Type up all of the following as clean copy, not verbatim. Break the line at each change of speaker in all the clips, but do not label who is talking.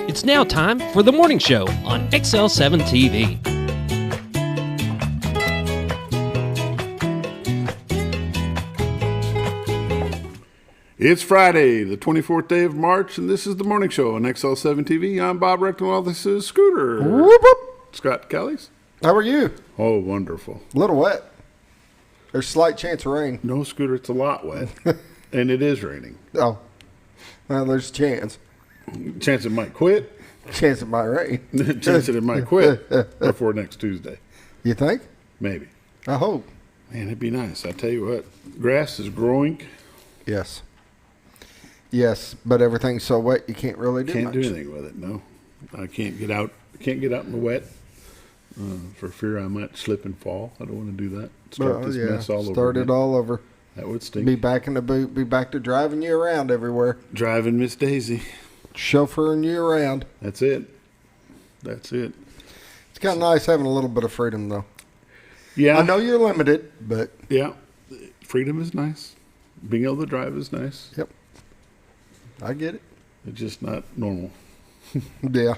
It's now time for the morning show on XL7-TV.
It's Friday, the 24th day of March, and this is the morning show on XL7-TV. I'm Bob Rectenwell. This is Scooter.
Whoop, whoop.
Scott Kelly's.
How are you?
Oh, wonderful.
A little wet. There's a slight chance of rain.
No, Scooter, it's a lot wet, and it is raining.
Oh, well, there's a chance.
Chance it might quit.
Chance it might rain.
Chance that it might quit before next Tuesday.
You think?
Maybe.
I hope.
Man, it'd be nice. I tell you what, grass is growing.
Yes. Yes, but everything's so wet you can't really do
Can't
much.
do anything with it. No, I can't get out. Can't get out in the wet for fear I might slip and fall. I don't want to do that. Start this mess all over.
Start it all over.
That would stink.
Be back in the boot. Be back to driving you around everywhere.
Driving Miss Daisy.
Chauffeuring you around.
That's it. That's it.
It's kind of nice having a little bit of freedom, though.
Yeah.
I know you're limited, but
Yeah. Freedom is nice. Being able to drive is nice.
yep, I get it.
It's just not normal.
Yeah.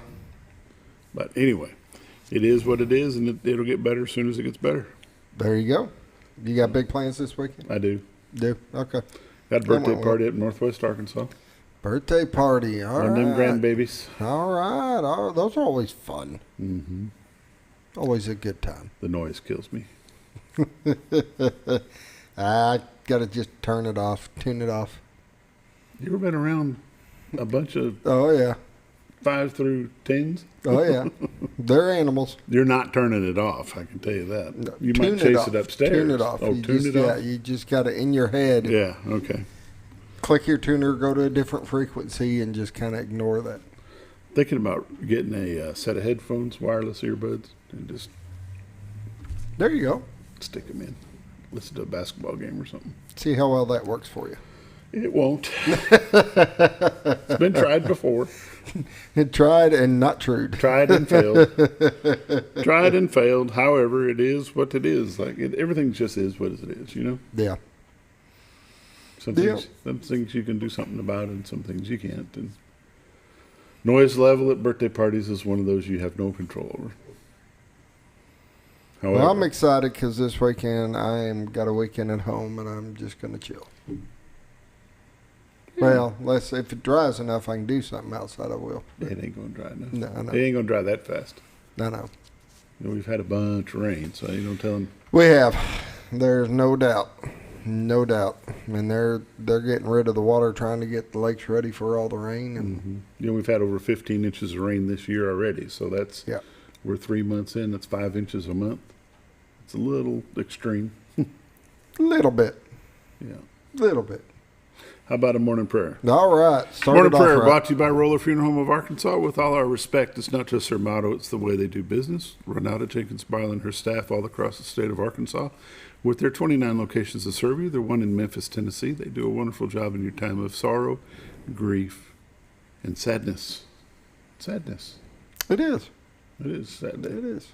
But anyway, it is what it is, and it'll get better as soon as it gets better.
There you go. You got big plans this weekend?
I do.
Do? Okay.
Got a birthday party up in Northwest Arkansas.
Birthday party. All
One of them
right.
grandbabies.
All right. Oh, those are always fun.
Mm-hmm.
Always a good time.
The noise kills me.
I got to just turn it off, tune it off.
You ever been around a bunch of
Oh, yeah.
5s through 10s?
Oh, yeah. They're animals.
You're not turning it off, I can tell you that.
No,
You
tune
might chase
off.
it upstairs.
Tune it off.
Oh,
You
tune
just,
it
yeah,
off?
you just got it in your head.
Yeah, okay.
Click your tuner, go to a different frequency, and just kind of ignore that.
Thinking about getting a set of headphones, wireless earbuds, and just
There you go.
stick them in. Listen to a basketball game or something.
See how well that works for you.
It won't. It's been tried before.
It tried and not true.
Tried and failed. Tried and failed. However, it is what it is. Like everything just is what it is, you know?
Yeah.
Some
Yeah.
things you can do something about and some things you can't. And noise level at birthday parties is one of those you have no control over. However,
Well, I'm excited because this weekend got a weekend at home and I'm just going to chill. Well, if it dries enough, I can do something outside. I will.
it ain't going to dry enough.
No, I know.
It ain't going to dry that fast.
I know.
You know, we've had a bunch of rain, so you don't tell them.
We have. There's no doubt. No doubt. And they're getting rid of the water, trying to get the lakes ready for all the rain. And
You know, we've had over 15 inches of rain this year already, so that's we're 3 months in. That's 5 inches a month. It's a little extreme.
little bit.
Yeah.
Little bit.
How about a morning prayer?
All right. Start
Morning
it off
prayer
right.
brought to you by Roller Funeral Home of Arkansas. With all our respect, it's not just their motto, it's the way they do business. Renata Jenkins Barlow and her staff all across the state of Arkansas. With their 29 locations to serve you, they're one in Memphis, Tennessee. They do a wonderful job in your time of sorrow, grief, and sadness. Sadness.
It is.
It is sad day.
It is.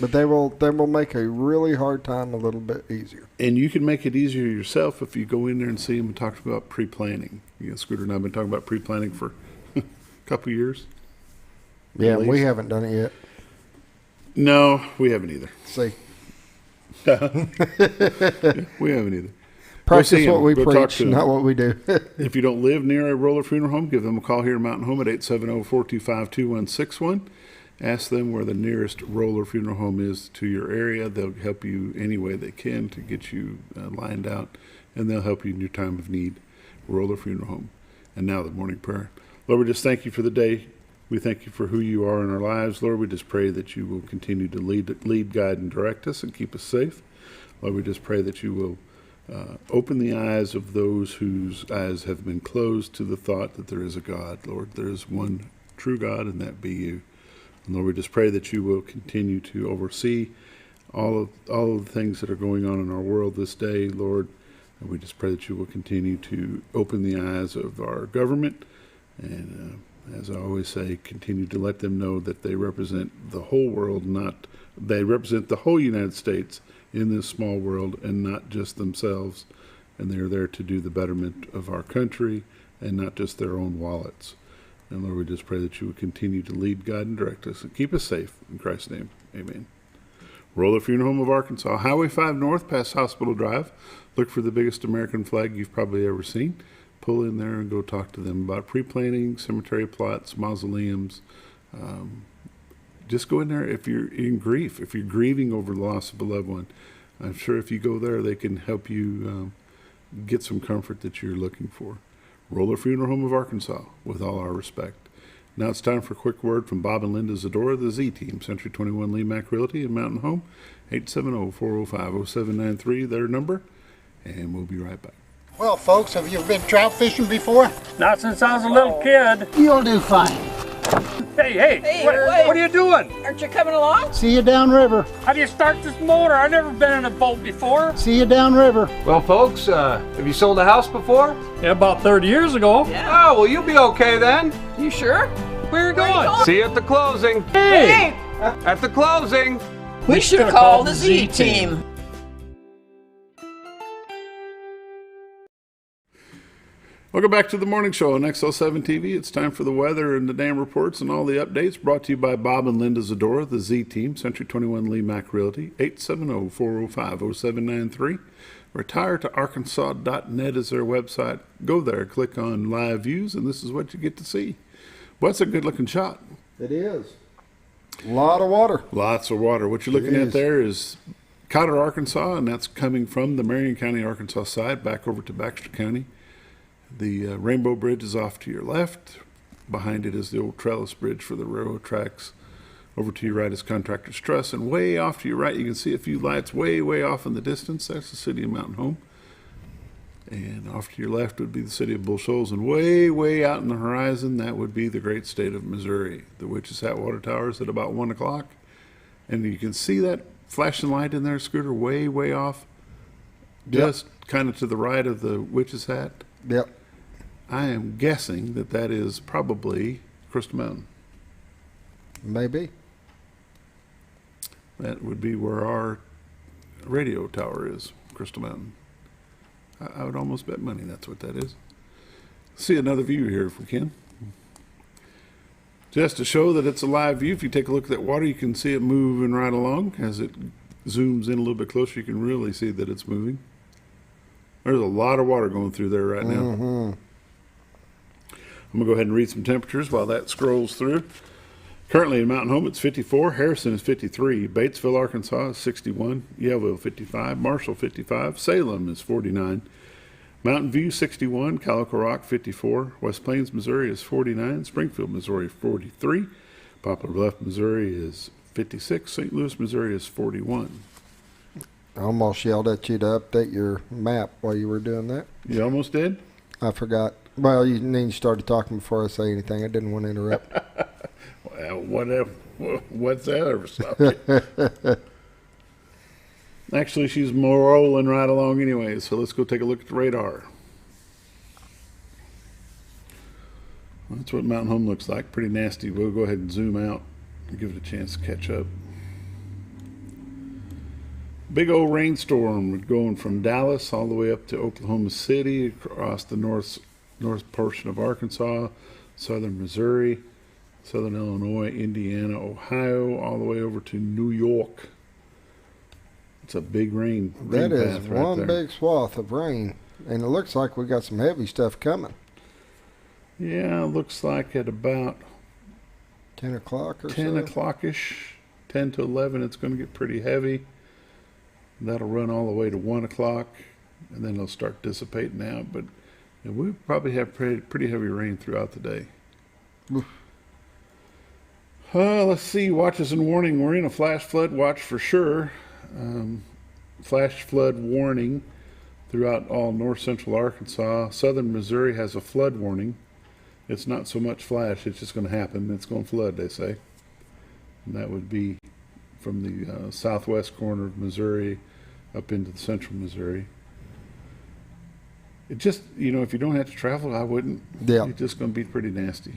But they will make a really hard time a little bit easier.
And you can make it easier yourself if you go in there and see them and talk about pre-planning. You know, Scooter and I have been talking about pre-planning for a couple of years.
Yeah,
At
we
least.
haven't done it yet.
No, we haven't either.
See,
We haven't either.
practice
see 'em.
what we
Go talk
preach,
to 'em.
not what we do.
If you don't live near a Roller Funeral Home, give them a call here in Mountain Home at 870-425-2161. Ask them where the nearest Roller Funeral Home is to your area. They'll help you any way they can to get you lined out, and they'll help you in your time of need. Roller Funeral Home. And now the morning prayer. Lord, we just thank you for the day. We thank you for who you are in our lives. Lord, we just pray that you will continue to lead, guide, and direct us and keep us safe. Lord, we just pray that you will open the eyes of those whose eyes have been closed to the thought that there is a God. Lord, there is one true God, and that be you. And Lord, we just pray that you will continue to oversee all of the things that are going on in our world this day, Lord. And we just pray that you will continue to open the eyes of our government. And as I always say, continue to let them know that they represent the whole world, they represent the whole United States in this small world and not just themselves. And they're there to do the betterment of our country and not just their own wallets. And Lord, we just pray that you would continue to lead, guide, and direct us and keep us safe. In Christ's name, amen. Roller Funeral Home of Arkansas, Highway 5 North past Hospital Drive. Look for the biggest American flag you've probably ever seen. Pull in there and go talk to them about pre-planning, cemetery plots, mausoleums. Just go in there if you're in grief, if you're grieving over the loss of a loved one. I'm sure if you go there, they can help you get some comfort that you're looking for. Roller Funeral Home of Arkansas, with all our respect. Now it's time for a quick word from Bob and Linda Zdora, the Z Team, Century 21 LeMac Realty and Mountain Home, 870-405-0793, their number, and we'll be right back.
Well, folks, have you been trout fishing before?
Not since I was a little kid.
You'll do fine.
Hey, what are you doing?
Aren't you coming along?
See you downriver.
How do you start this motor? I've never been in a boat before.
See you downriver.
Well, folks, have you sold a house before?
Yeah, about 30 years ago.
Yeah.
Oh, well, you'll be okay then.
You sure?
Where are you going?
See you at the closing.
Hey!
At the closing.
We should have called the Z Team.
Welcome back to the morning show on XL7-TV. It's time for the weather and the dam reports and all the updates brought to you by Bob and Linda Zdora, the Z Team, Century 21 LeMac Realty, 870-405-0793. RetireToArkansas.net is their website. Go there, click on live views, and this is what you get to see. Well, that's a good looking shot.
It is. A lot of water.
Lots of water. What you're looking at there is Cotter, Arkansas, and that's coming from the Marion County, Arkansas side back over to Baxter County. The Rainbow Bridge is off to your left. Behind it is the old trellis bridge for the railroad tracks. Over to your right is Contractor's Truss, and way off to your right you can see a few lights way off in the distance. That's the city of Mountain Home. And off to your left would be the city of Bull Shoals, and way out in the horizon that would be the great state of Missouri. The Witch's Hat Water Tower is at about 1 o'clock, and you can see that flashing light in there, Scooter, way off, just kind of to the right of the Witch's Hat.
Yep.
I am guessing that is probably Crystal Mountain.
Maybe.
That would be where our radio tower is, Crystal Mountain. I would almost bet money that's what that is. See another view here if we can. Just to show that it's a live view, if you take a look at that water, you can see it moving right along. As it zooms in a little bit closer, you can really see that it's moving. There's a lot of water going through there right now.
Mm-hmm.
I'm going to go ahead and read some temperatures while that scrolls through. Currently in Mountain Home, it's 54. Harrison is 53. Batesville, Arkansas is 61. Yellville, 55. Marshall, 55. Salem is 49. Mountain View, 61. Calico Rock, 54. West Plains, Missouri is 49. Springfield, Missouri, 43. Poplar Bluff, Missouri is 56. St. Louis, Missouri is 41.
I almost yelled at you to update your map while you were doing that.
You almost did?
I forgot. Well, you started talking before I say anything. I didn't want to interrupt.
Well, whatever. What's that ever stop you? Actually, she's more rolling right along anyway, so let's go take a look at the radar. That's what Mountain Home looks like. Pretty nasty. We'll go ahead and zoom out and give it a chance to catch up. Big old rainstorm going from Dallas all the way up to Oklahoma City, across the north portion of Arkansas, southern Missouri, southern Illinois, Indiana, Ohio, all the way over to New York. It's a big rain
That is
path right
one
there.
big swath of rain, and it looks like we got some heavy stuff coming.
Yeah, it looks like at about
10 o'clock or
10
so.
o'clock-ish, 10 to 11, it's going to get pretty heavy. That'll run all the way to 1 o'clock, and then it'll start dissipating out. But we'll probably have pretty heavy rain throughout the day. Let's see, watches and warning. We're in a flash flood watch for sure. Flash flood warning throughout all north central Arkansas. Southern Missouri has a flood warning. It's not so much flash, it's just going to happen. It's going to flood, they say. And that would be from the southwest corner of Missouri up into the central Missouri. It just, if you don't have to travel, I wouldn't.
Yeah.
It's just going to be pretty nasty.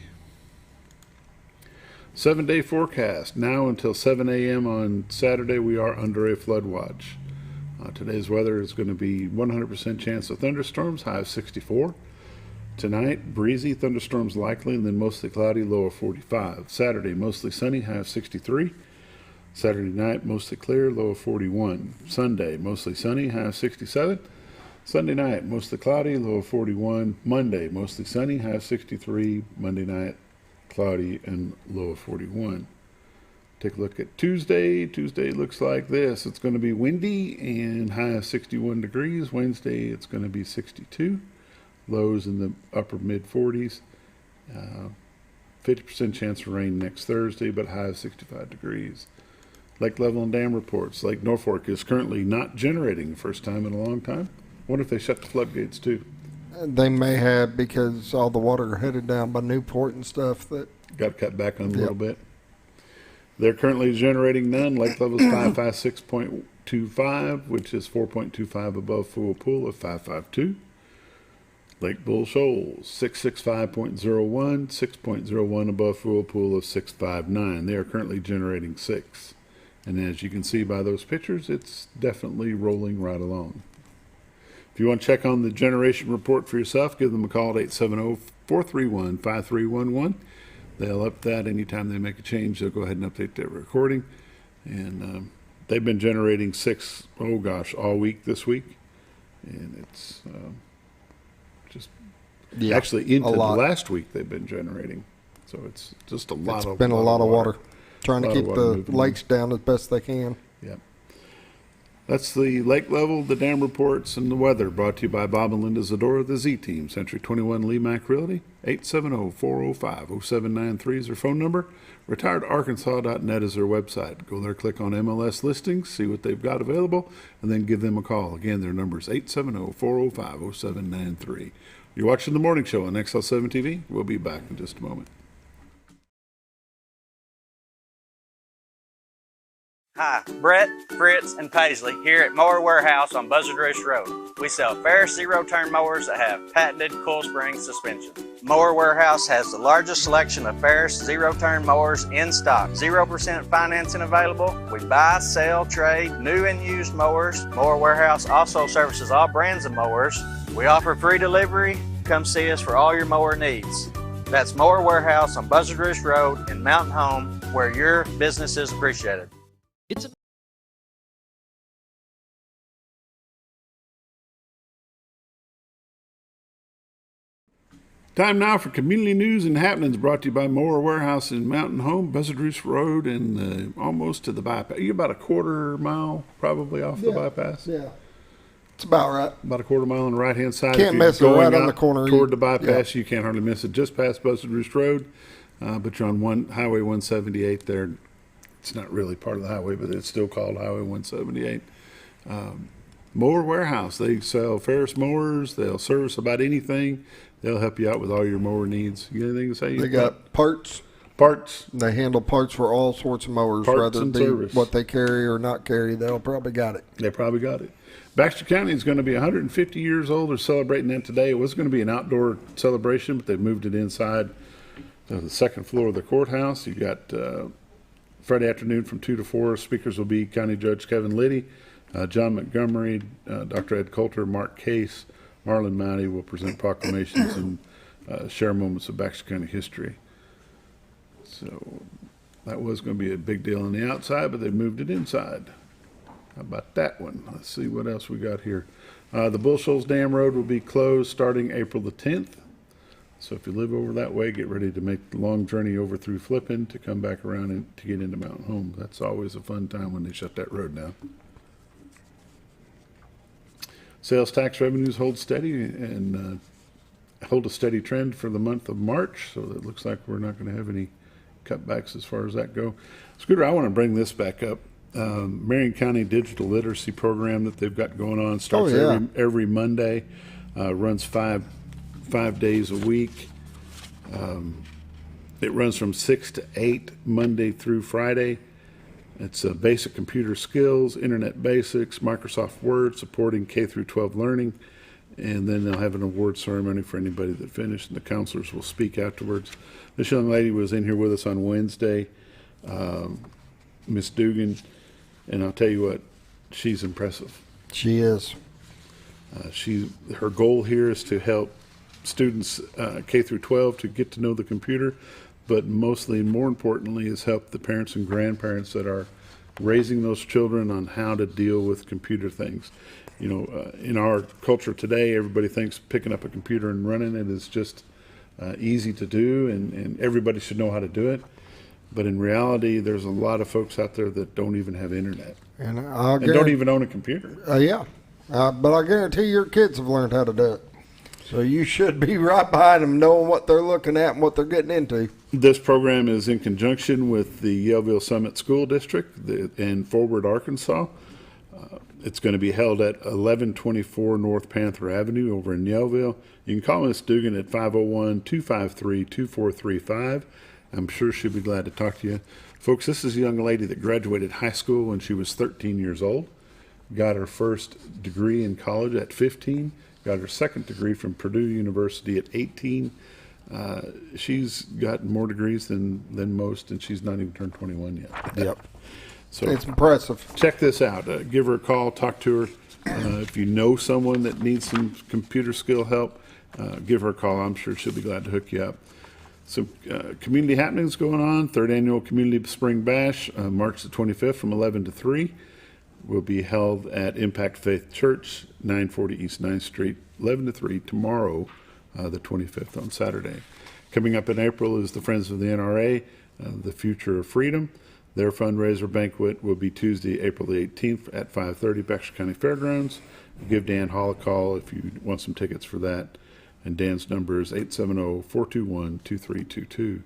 7-day forecast. Now until 7 a.m. on Saturday, we are under a flood watch. Today's weather is going to be 100% chance of thunderstorms, high of 64. Tonight, breezy, thunderstorms likely, and then mostly cloudy, low of 45. Saturday, mostly sunny, high of 63. Saturday night, mostly clear, low of 41. Sunday, mostly sunny, high of 67. Sunday night, mostly cloudy, low of 41. Monday, mostly sunny, high of 63. Monday night, cloudy and low of 41. Take a look at Tuesday. Tuesday looks like this. It's going to be windy and high of 61 degrees. Wednesday, it's going to be 62. Lows in the upper mid 40s. 50% chance of rain next Thursday, but high of 65 degrees. Lake level and dam reports. Lake Norfolk is currently not generating the first time in a long time. I wonder if they shut the floodgates too.
They may have, because all the water headed down by Newport and stuff. That
got to cut back on a little bit. They're currently generating none. Lake level is 556.25, which is 4.25 above full pool of 552. Lake Bull Shoals, 665.01, 6.01 above full pool of 659. They are currently generating 6. And as you can see by those pictures, it's definitely rolling right along. If you want to check on the generation report for yourself, give them a call at 870-431-5311. They'll up that anytime they make a change. They'll go ahead and update their recording. And they've been generating 6, all week this week. And it's just actually into the last week they've been generating. So it's just a lot of water. It's been a lot of water.
Trying to keep the lakes down as best they can.
Yep. That's the lake level, the dam reports, and the weather, brought to you by Bob and Linda Zdora, the Z-Team, Century 21 LeMac Realty. 870-405-0793 is their phone number. RetiredArkansas.net is their website. Go there, click on MLS listings, see what they've got available, and then give them a call. Again, their number is 870-405-0793. You're watching The Morning Show on XL7-TV. We'll be back in just a moment.
Hi, Brett, Fritz, and Paisley here at Mower Warehouse on Buzzard Roost Road. We sell Ferris zero-turn mowers that have patented coil spring suspension. Mower Warehouse has the largest selection of Ferris zero-turn mowers in stock. 0% financing available. We buy, sell, trade new and used mowers. Mower Warehouse also services all brands of mowers. We offer free delivery. Come see us for all your mower needs. That's Mower Warehouse on Buzzard Roost Road in Mountain Home, where your business is appreciated.
It's
Time now for community news and happenings, brought to you by Mower Warehouse in Mountain Home, Buzzard Roost Road, and almost to the bypass. You're about a quarter mile probably off the bypass.
Yeah, it's about right.
About a quarter mile on the right-hand side.
Can't miss it right on the corner.
Toward the bypass, you can't hardly miss it. Just past Buzzard Roost Road, but you're on Highway 178 there. It's not really part of the highway, but it's still called Highway 178. Mower Warehouse, they sell Ferris mowers. They'll service about anything. They'll help you out with all your mower needs. You got anything to say?
They got parts. They handle parts for all sorts of mowers,
Parts
whether
and
it be
service.
what they carry or not carry. They'll probably got it.
They probably got it. Baxter County is going to be 150 years old. They're celebrating that today. It was going to be an outdoor celebration, but they've moved it inside the second floor of the courthouse. You got Friday afternoon from 2 to 4. Speakers will be County Judge Kevin Liddy, John Montgomery, Dr. Ed Coulter, Mark Case, Marlon Mowdy will present proclamations and share moments of Baxter County history. So that was going to be a big deal on the outside, but they moved it inside. How about that one? Let's see what else we got here. The Bull Shoals Dam Road will be closed starting April the 10th. So if you live over that way, get ready to make the long journey over through Flippin to come back around and to get into Mountain Home. That's always a fun time when they shut that road down. Sales tax revenues hold steady and hold a steady trend for the month of March. So it looks like we're not going to have any cutbacks as far as that go. Scooter, I want to bring this back up. Marion County Digital Literacy Program that they've got going on starts every Monday, runs five days a week. It runs from 6 to 8 Monday through Friday. It's basic computer skills, internet basics, Microsoft Word, supporting K through 12 learning, and then they'll have an award ceremony for anybody that finished, and the counselors will speak afterwards. This young lady was in here with us on Wednesday, Miss Dugan, and I'll tell you what, she's impressive.
She is.
Her goal here is to help students K through 12 to get to know the computer, but mostly and more importantly is help the parents and grandparents that are raising those children on how to deal with computer things. You know, in our culture today, everybody thinks picking up a computer and running it is just easy to do, and everybody should know how to do it. But in reality, there's a lot of folks out there that don't even have internet
And
don't even own a computer.
But I guarantee your kids have learned how to do it. So you should be right behind them, knowing what they're looking at and what they're getting into.
This program is in conjunction with the Yaleville Summit School District in Forward, Arkansas. It's going to be held at 1124 North Panther Avenue over in Yaleville. You can call Ms. Dugan at 501-253-2435. I'm sure she'll be glad to talk to you. Folks, this is a young lady that graduated high school when she was 13 years old, got her first degree in college at 15, got her second degree from Purdue University at 18. She's got more degrees than most, and she's not even turned 21 yet.
Yep.
So
it's impressive.
Check this out. Give her a call, talk to her. If you know someone that needs some computer skill help, give her a call. I'm sure she'll be glad to hook you up. Some community happenings going on. Third annual Community Spring Bash, March the 25th from 11 to 3. Will be held at Impact Faith Church, 940 East 9th Street, 11 to 3 tomorrow, the 25th on Saturday. Coming up in April is the Friends of the NRA, the Future of Freedom. Their fundraiser banquet will be Tuesday, April the 18th at 5:30 Baxter County Fairgrounds. Give Dan Hall a call if you want some tickets for that. And Dan's number is 870-421-2322.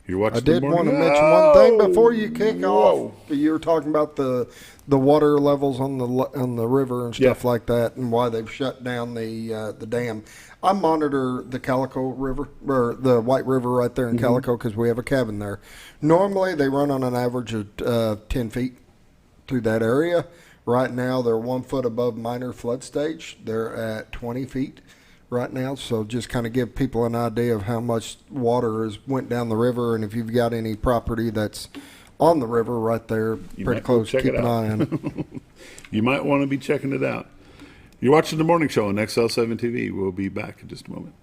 You're watching
I did want to mention one thing before you kick off. You were talking about the water levels on the river and stuff like that, and why they've shut down the dam. I monitor the Calico River, or the White River right there in Calico, because we have a cabin there. Normally they run on an average of 10 feet through that area. Right now they're 1 foot above minor flood stage. They're at 20 feet right now, so just kind of give people an idea of how much water went down the river, and if you've got any property that's on the river right there, pretty close, keep an eye on it.
You might want to be checking it out. You're watching the morning show on XL7-TV. We'll be back in just a moment.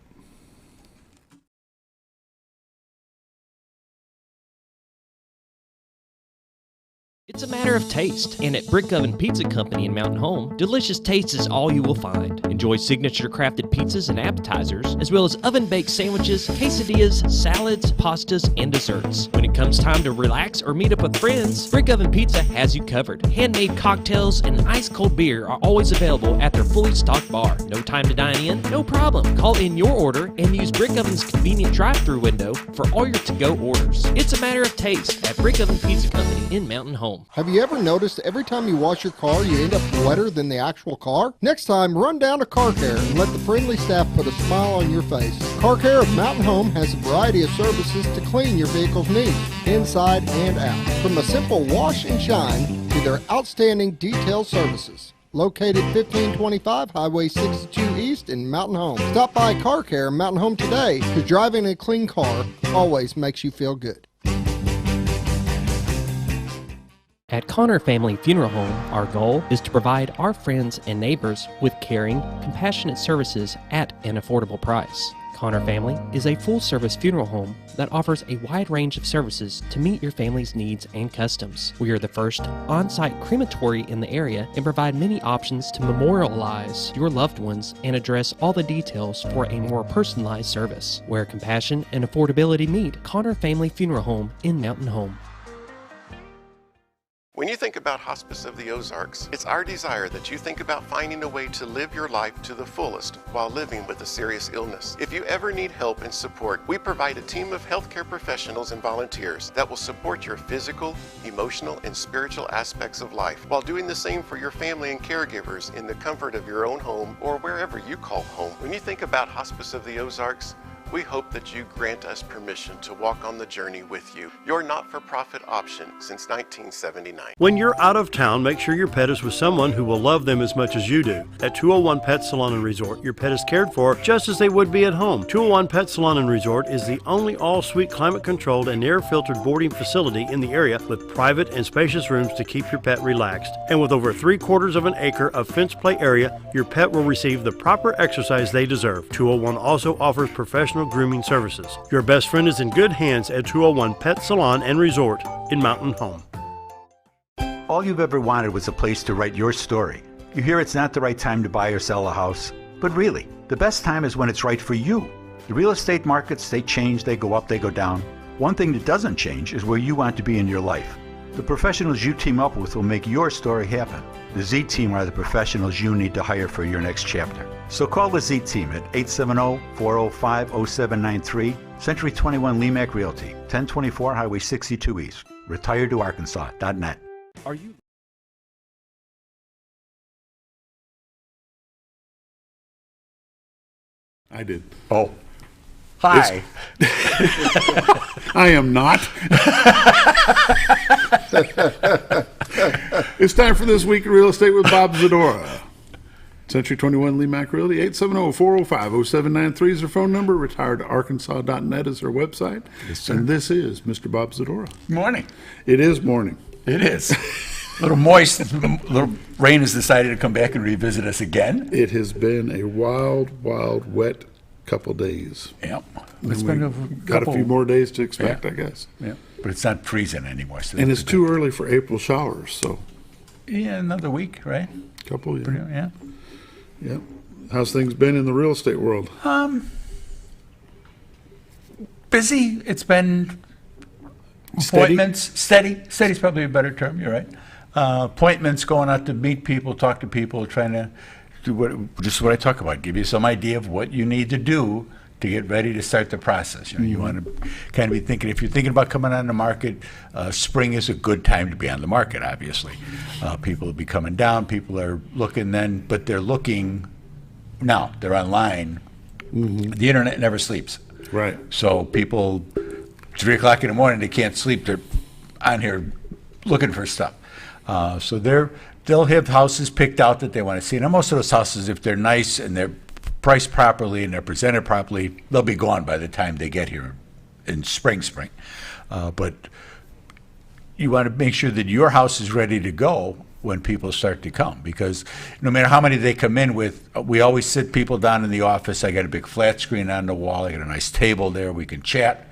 It's a matter of taste, and at Brick Oven Pizza Company in Mountain Home, delicious taste is all you will find. Enjoy signature crafted pizzas and appetizers, as well as oven-baked sandwiches, quesadillas, salads, pastas, and desserts. When it comes time to relax or meet up with friends, Brick Oven Pizza has you covered. Handmade cocktails and ice-cold beer are always available at their fully stocked bar. No time to dine in? No problem. Call in your order and use Brick Oven's convenient drive-thru window for all your to-go orders. It's a matter of taste at Brick Oven Pizza Company in Mountain Home.
Have you ever noticed every time you wash your car, you end up wetter than the actual car? Next time, run down to Car Care and let the friendly staff put a smile on your face. Car Care of Mountain Home has a variety of services to clean your vehicle's needs, inside and out. From a simple wash and shine to their outstanding detail services. Located 1525 Highway 62 East in Mountain Home. Stop by Car Care Mountain Home today, because driving a clean car always makes you feel good.
At Connor Family Funeral Home, our goal is to provide our friends and neighbors with caring, compassionate services at an affordable price. Connor Family is a full-service funeral home that offers a wide range of services to meet your family's needs and customs. We are the first on-site crematory in the area and provide many options to memorialize your loved ones and address all the details for a more personalized service. Where compassion and affordability meet, Connor Family Funeral Home in Mountain Home.
When you think about Hospice of the Ozarks, it's our desire that you think about finding a way to live your life to the fullest while living with a serious illness. If you ever need help and support, we provide a team of healthcare professionals and volunteers that will support your physical, emotional, and spiritual aspects of life while doing the same for your family and caregivers in the comfort of your own home or wherever you call home. When you think about Hospice of the Ozarks, we hope that you grant us permission to walk on the journey with you. Your not-for-profit option since 1979.
When you're out of town, make sure your pet is with someone who will love them as much as you do. At 201 Pet Salon and Resort, your pet is cared for just as they would be at home. 201 Pet Salon and Resort is the only all-suite climate-controlled and air-filtered boarding facility in the area with private and spacious rooms to keep your pet relaxed. And with over 3/4 of an acre of fenced play area, your pet will receive the proper exercise they deserve. 201 also offers professional grooming services. Your best friend is in good hands at 201 Pet Salon and Resort in Mountain Home.
All you've ever wanted was a place to write your story. You hear it's not the right time to buy or sell a house, but really, the best time is when it's right for you. The real estate markets, they change, they go up, they go down. One thing that doesn't change is where you want to be in your life. The professionals you team up with will make your story happen. The Z Team are the professionals you need to hire for your next chapter. So call the Z Team at 870-405-0793, Century 21 LeMac Realty, 1024 Highway 62 East, retiredtoarkansas.net.
Are you?
I did.
Oh. Hi.
I am not. It's time for This Week in Real Estate with Bob Zdora. Century 21 LeMac Realty, 870-405-0793 is their phone number. Retiredtoarkansas.net is their website.
Yes, sir.
And this is Mr. Bob Zdora.
Morning.
It is morning.
It is. A little moist. A little rain has decided to come back and revisit us again.
It has been a wild, wet couple days.
Yep.
It's been got a few more days to expect, I guess.
Yeah. But it's not freezing anymore. So
and it's too early for April showers, so.
Yeah, another week, right?
Couple, yeah.
Yeah.
Yeah. How's things been in the real estate world?
Busy. It's been appointments. Steady. Steady's probably a better term. You're right. Appointments, going out to meet people, talk to people, trying to do just what I talk about. Give you some idea of what you need to do to get ready to start the process. You know, you want to kind of be thinking, if you're thinking about coming on the market, spring is a good time to be on the market, obviously. People will be coming down, people are looking then, but they're looking now, they're online. The internet never sleeps.
Right.
So people, 3 o'clock in the morning, they can't sleep, they're on here looking for stuff. So they'll have houses picked out that they want to see. Now most of those houses, if they're nice and they're priced properly and they're presented properly, they'll be gone by the time they get here in spring. But you want to make sure that your house is ready to go when people start to come, because no matter how many they come in with, we always sit people down in the office. I got a big flat screen on the wall. I got a nice table there. We can chat,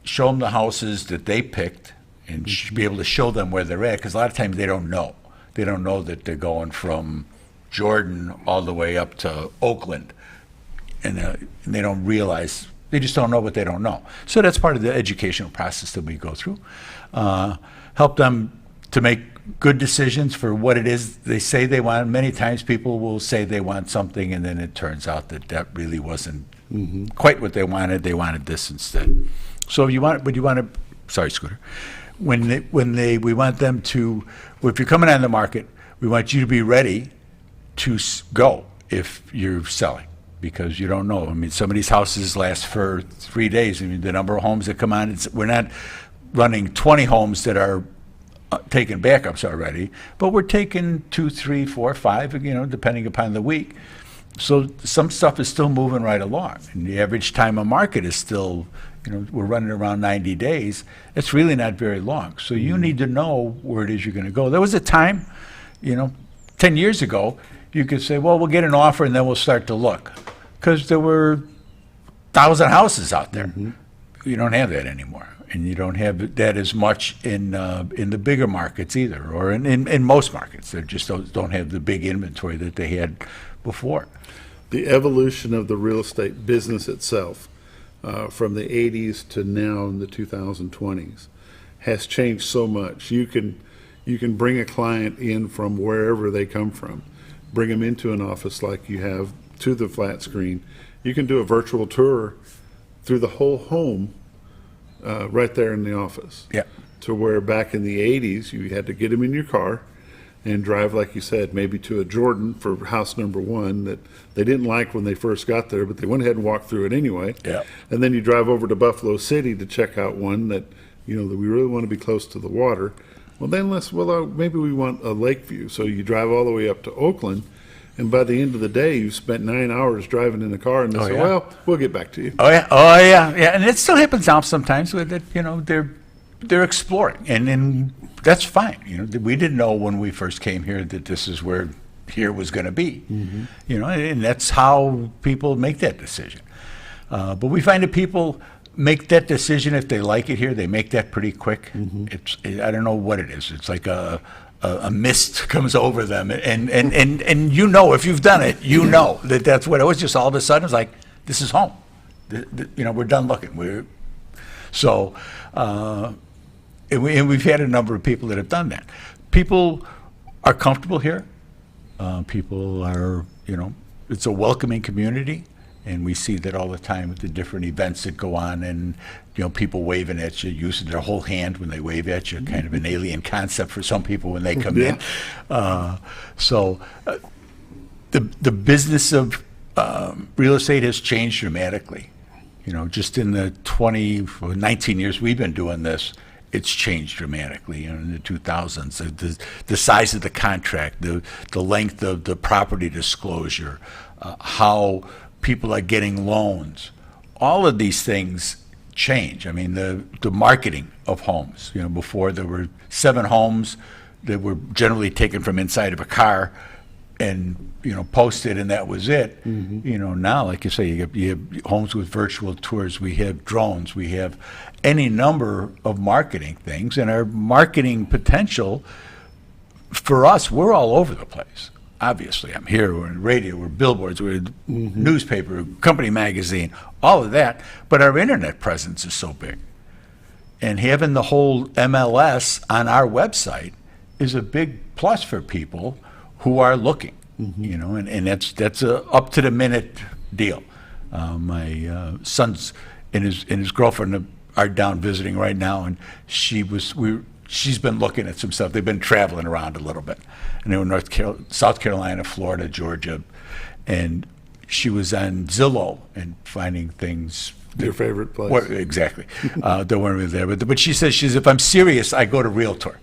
show them the houses that they picked, and be able to show them where they're at, because a lot of times they don't know. They don't know that they're going from Jordan all the way up to Oakland, and they don't realize, they just don't know what they don't know. So that's part of the educational process that we go through. Help them to make good decisions for what it is they say they want. Many times people will say they want something, and then it turns out that really wasn't quite what they wanted. They wanted this instead. So we want to, sorry, Scooter. We want them to, if you're coming on the market, we want you to be ready to go if you're selling, because you don't know. I mean, some of these houses last for 3 days. I mean, the number of homes that come on, we're not running 20 homes that are taking backups already, but we're taking 2, 3, 4, 5, depending upon the week. So some stuff is still moving right along, and the average time of market is still, we're running around 90 days. It's really not very long. So you need to know where it is you're going to go. There was a time, 10 years ago, you could say, well, we'll get an offer and then we'll start to look, because there were 1,000 houses out there. You don't have that anymore, and you don't have that as much in the bigger markets either, or in most markets. They just don't have the big inventory that they had before.
The evolution of the real estate business itself, from the 80s to now in the 2020s, has changed so much. You can bring a client in from wherever they come from, bring them into an office like you have to the flat screen. You can do a virtual tour through the whole home right there in the office.
Yeah.
To where back in the 80s, you had to get them in your car and drive, like you said, maybe to a Jordan for house number one that they didn't like when they first got there, but they went ahead and walked through it anyway.
Yeah.
And then you drive over to Buffalo City to check out one that, that we really want to be close to the water. Well, then maybe we want a lake view. So you drive all the way up to Oakland, and by the end of the day, you've spent 9 hours driving in the car, and they say, well, we'll get back to you.
Oh, yeah. And it still happens now sometimes with it, they're exploring, and that's fine. We didn't know when we first came here that this is where here was going to be. And that's how people make that decision. But we find that people make that decision if they like it here. They make that pretty quick. I don't know what it is. It's like a mist comes over them, and if you've done it, that's what it was. Just all of a sudden, it's like, this is home. We're done looking. And we've had a number of people that have done that. People are comfortable here. People are, it's a welcoming community, and we see that all the time with the different events that go on, and people waving at you, using their whole hand when they wave at you, kind of an alien concept for some people when they come in. The business of real estate has changed dramatically. Just in the 19 years we've been doing this, it's changed dramatically. In the 2000s, the size of the contract, the length of the property disclosure, how people are getting loans, all of these things change. I mean, the marketing of homes. Before there were 7 homes that were generally taken from inside of a car and posted, and that was it. Now, like you say, you have homes with virtual tours. We have drones. We have any number of marketing things, and our marketing potential for us, we're all over the place. Obviously, I'm here. We're in radio. We're billboards. We're newspaper, company magazine, all of that. But our internet presence is so big, and having the whole MLS on our website is a big plus for people who are looking. And that's a up to the minute deal. My son's and his girlfriend are down visiting right now, and she's been looking at some stuff. They've been traveling around a little bit, and they were South Carolina, Florida, Georgia, and she was on Zillow and finding things.
Your favorite place?
Exactly. Don't worry there, but she says if I'm serious, I go to Realtor.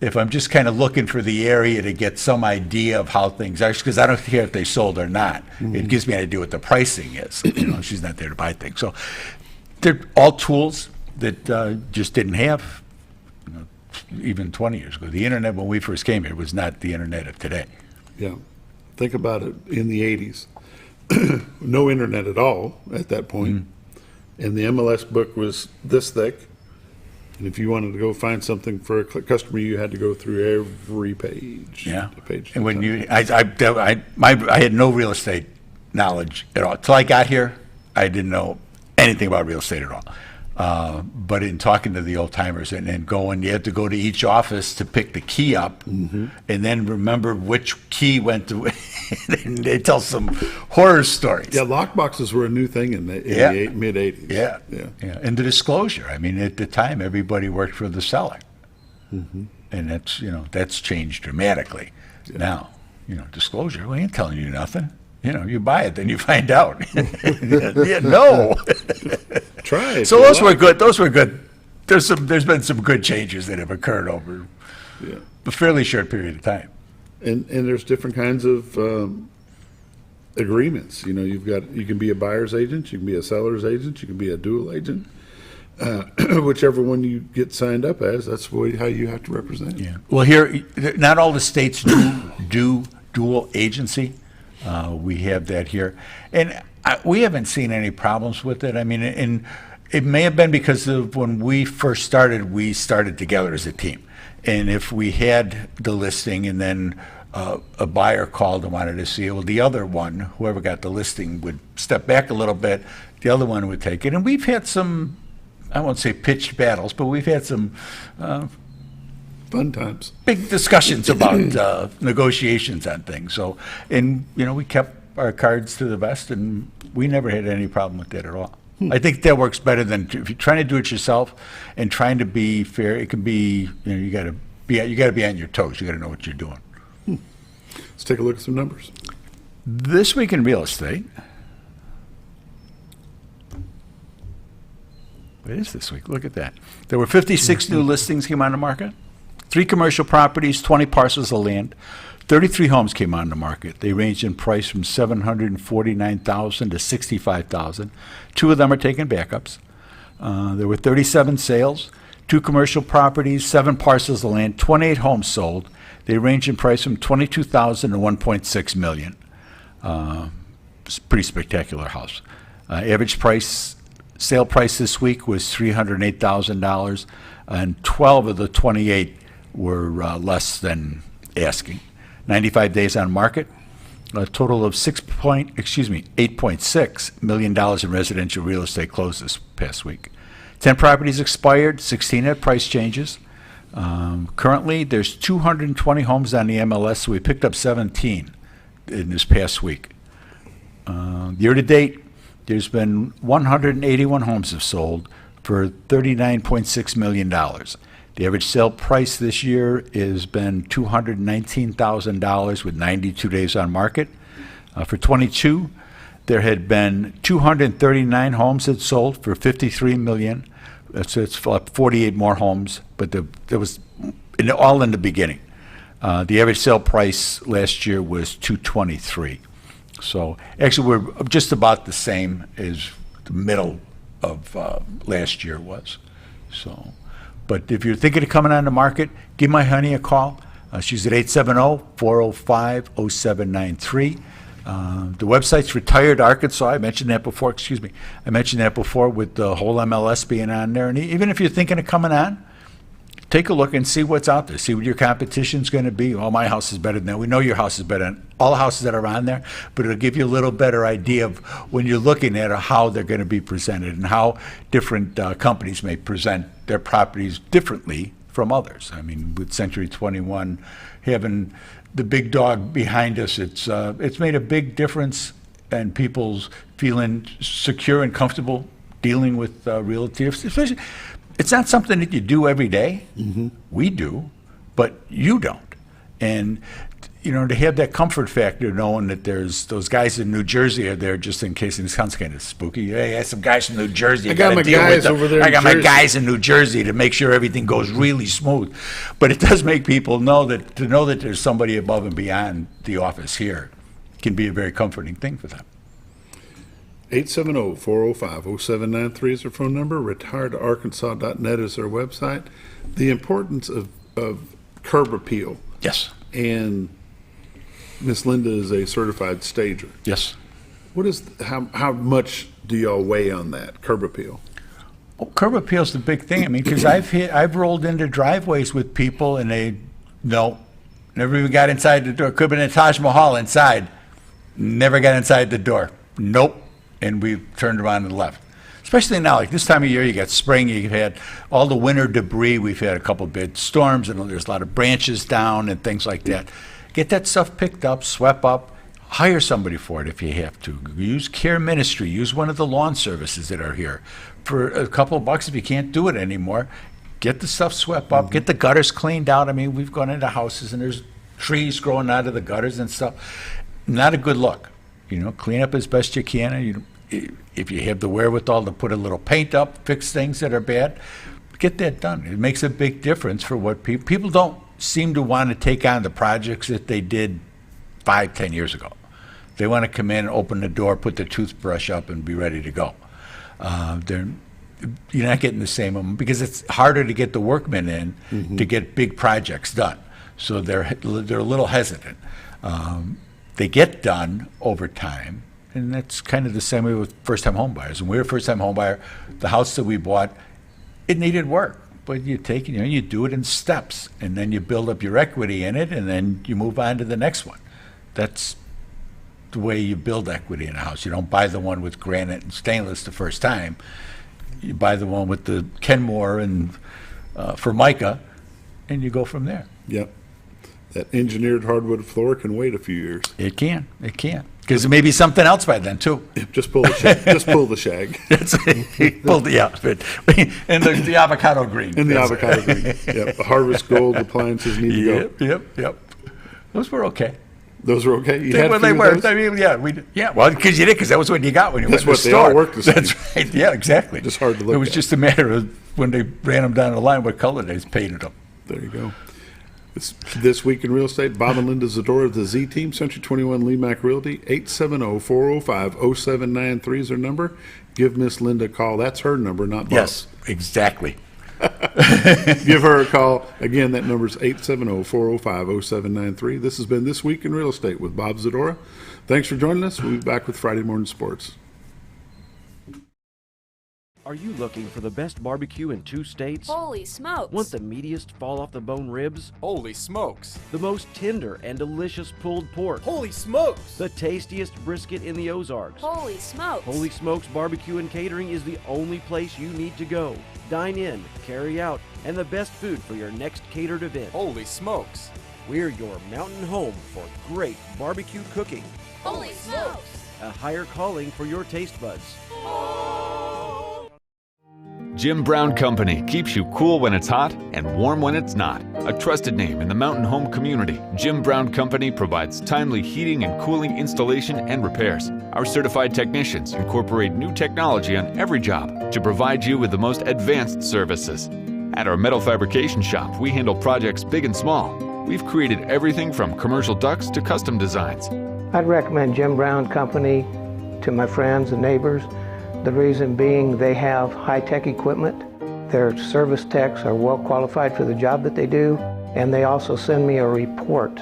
If I'm just kind of looking for the area to get some idea of how things are, because I don't care if they sold or not. It gives me an idea what the pricing is. She's not there to buy things. So they're all tools that just didn't have even 20 years ago. The internet when we first came here was not the internet of today.
Yeah. Think about it in the 80s. No internet at all at that point. And the MLS book was this thick. And if you wanted to go find something for a customer, you had to go through every page.
Yeah. And when I had no real estate knowledge at all. Till I got here, I didn't know anything about real estate at all. But in talking to the old timers and going, you had to go to each office to pick the key up, and then remember which key went to. And they tell some horror stories.
Yeah, lockboxes were a new thing in the mid '80s.
Yeah. And the disclosure. I mean, at the time, everybody worked for the seller, and that's changed dramatically. Now, disclosure. We ain't telling you nothing. You buy it, then you find out. No.
Try it.
So those were good. Those were good. There's been some good changes that have occurred over a fairly short period of time.
And there's different kinds of agreements. You can be a buyer's agent, you can be a seller's agent, you can be a dual agent. Whichever one you get signed up as, that's how you have to represent.
Yeah. Well, here, not all the states do dual agency. We have that here, and we haven't seen any problems with it. I mean, and it may have been because of when we first started, we started together as a team. And if we had the listing and then a buyer called and wanted to see it, well, the other one, whoever got the listing, would step back a little bit. The other one would take it. And we've had some, I won't say pitched battles, but we've had some
fun times,
big discussions about negotiations on things. So, and we kept our cards to the vest, and we never had any problem with that at all. I think that works better than if you're trying to do it yourself and trying to be fair. It can be, you got to be on your toes. You got to know what you're doing.
Let's take a look at some numbers.
This week in real estate. What is this week? Look at that. There were 56 new listings came on the market, 3 commercial properties, 20 parcels of land, 33 homes came on the market. They ranged in price from $749,000 to $65,000. 2 of them are taking backups. There were 37 sales, 2 commercial properties, 7 parcels of land, 28 homes sold. They range in price from $22,000 to $1.6 million. It's a pretty spectacular house. Average price, sale price this week was $308,000, and 12 of the 28 were less than asking. 95 days on market. A total of $8.6 million in residential real estate closed this past week. 10 properties expired, 16 had price changes. Currently, there's 220 homes on the MLS, so we picked up 17 in this past week. Year to date, there's been 181 homes have sold for $39.6 million. The average sale price this year has been $219,000 with 92 days on market. For 22, there had been 239 homes that sold for $53 million. So it's 48 more homes, but there was all in the beginning. The average sale price last year was $223. So actually, we're just about the same as the middle of last year was. So, but if you're thinking of coming on the market, give my honey a call. She's at 870-405-0793. The website's Retired Arkansas. I mentioned that before. Excuse me. I mentioned that before with the whole MLS being on there. And even if you're thinking of coming on, take a look and see what's out there. See what your competition's going to be. Oh, my house is better than that. We know your house is better than all the houses that are on there, but it'll give you a little better idea of when you're looking at how they're going to be presented and how different companies may present their properties differently from others. I mean, with Century 21 having the big dog behind us, it's made a big difference in people's feeling secure and comfortable dealing with realty. Especially, it's not something that you do every day. Mm-hmm. We do, but you don't. And you know, to have that comfort factor, knowing that there's those guys in New Jersey are there just in case. And it sounds kind of spooky. Hey, I have some guys from New Jersey.
I got my guys over there.
I got my guys in New Jersey to make sure everything goes really smooth. But it does make people know that there's somebody above and beyond the office here can be a very comforting thing for them.
870-405-0793 is our phone number. retiredarkansas.net is our website. The importance of curb appeal.
Yes.
And Miss Linda is a certified stager.
Yes.
What is how much do y'all weigh on that curb appeal?
Well, curb appeal is the big thing. I mean, because I've rolled into driveways with people and they never even got inside the door. Could have been a Taj Mahal inside. Never got inside the door. Nope. And we turned around and left. Especially now, like this time of year, you got spring, you've had all the winter debris. We've had a couple of big storms, and there's a lot of branches down and things like that. Get that stuff picked up, swept up, hire somebody for it if you have to. Use Care Ministry, use one of the lawn services that are here. For a couple of bucks, if you can't do it anymore, get the stuff swept up, get the gutters cleaned out. I mean, we've gone into houses and there's trees growing out of the gutters and stuff. Not a good look. You know, clean up as best you can, and if you have the wherewithal to put a little paint up, fix things that are bad, get that done. It makes a big difference for what people don't seem to want to take on the projects that they did 5-10 years ago. They want to come in, open the door, put the toothbrush up, and be ready to go. You're not getting the same because it's harder to get the workmen in to get big projects done. So they're a little hesitant. They get done over time. And that's kind of the same way with first-time home buyers. When we were a first-time home buyer, the house that we bought, it needed work. But you take it, you do it in steps, and then you build up your equity in it, and then you move on to the next one. That's the way you build equity in a house. You don't buy the one with granite and stainless the first time. You buy the one with the Kenmore and Formica, and you go from there.
Yep. That engineered hardwood floor can wait a few years.
It can. Because it may be something else by then, too.
Just pull the shag. Just pull the shag.
Pull the and the avocado green.
And the avocado green. Yep. The Harvest Gold appliances need to go.
Yep. Those were okay.
Those were okay. You had
Well,
a few
they
of
were.
those?
I mean, well, because you did, because that was what you got when you
That's
went to
what
the
they all
store.
work the same.
That's right. Yeah, exactly.
Just hard to look
It was
at.
just a matter of when they ran them down the line, what color they painted them.
There you go. This week in real estate, Bob and Linda Zdora, the Z Team, Century 21 LeMac Realty, 870-405-0793 is their number. Give Miss Linda a call. That's her number, not Bob.
Yes, exactly.
Give her a call. Again, that number is 870-405-0793. This has been This Week in Real Estate with Bob Zdora. Thanks for joining us. We'll be back with Friday Morning Sports.
Are you looking for the best barbecue in 2 states?
Holy smokes!
Want the meatiest fall-off-the-bone ribs?
Holy smokes!
The most tender and delicious pulled pork?
Holy smokes!
The tastiest brisket in the Ozarks?
Holy smokes!
Holy Smokes Barbecue and Catering is the only place you need to go. Dine in, carry out, and the best food for your next catered event.
Holy smokes!
We're your mountain home for great barbecue cooking.
Holy smokes!
A higher calling for your taste buds.
Jim Brown Company keeps you cool when it's hot and warm when it's not. A trusted name in the mountain home community, Jim Brown Company provides timely heating and cooling installation and repairs. Our certified technicians incorporate new technology on every job to provide you with the most advanced services. At our metal fabrication shop, we handle projects big and small. We've created everything from commercial ducts to custom designs.
I'd recommend Jim Brown Company to my friends and neighbors. The reason being they have high-tech equipment. Their service techs are well qualified for the job that they do, and they also send me a report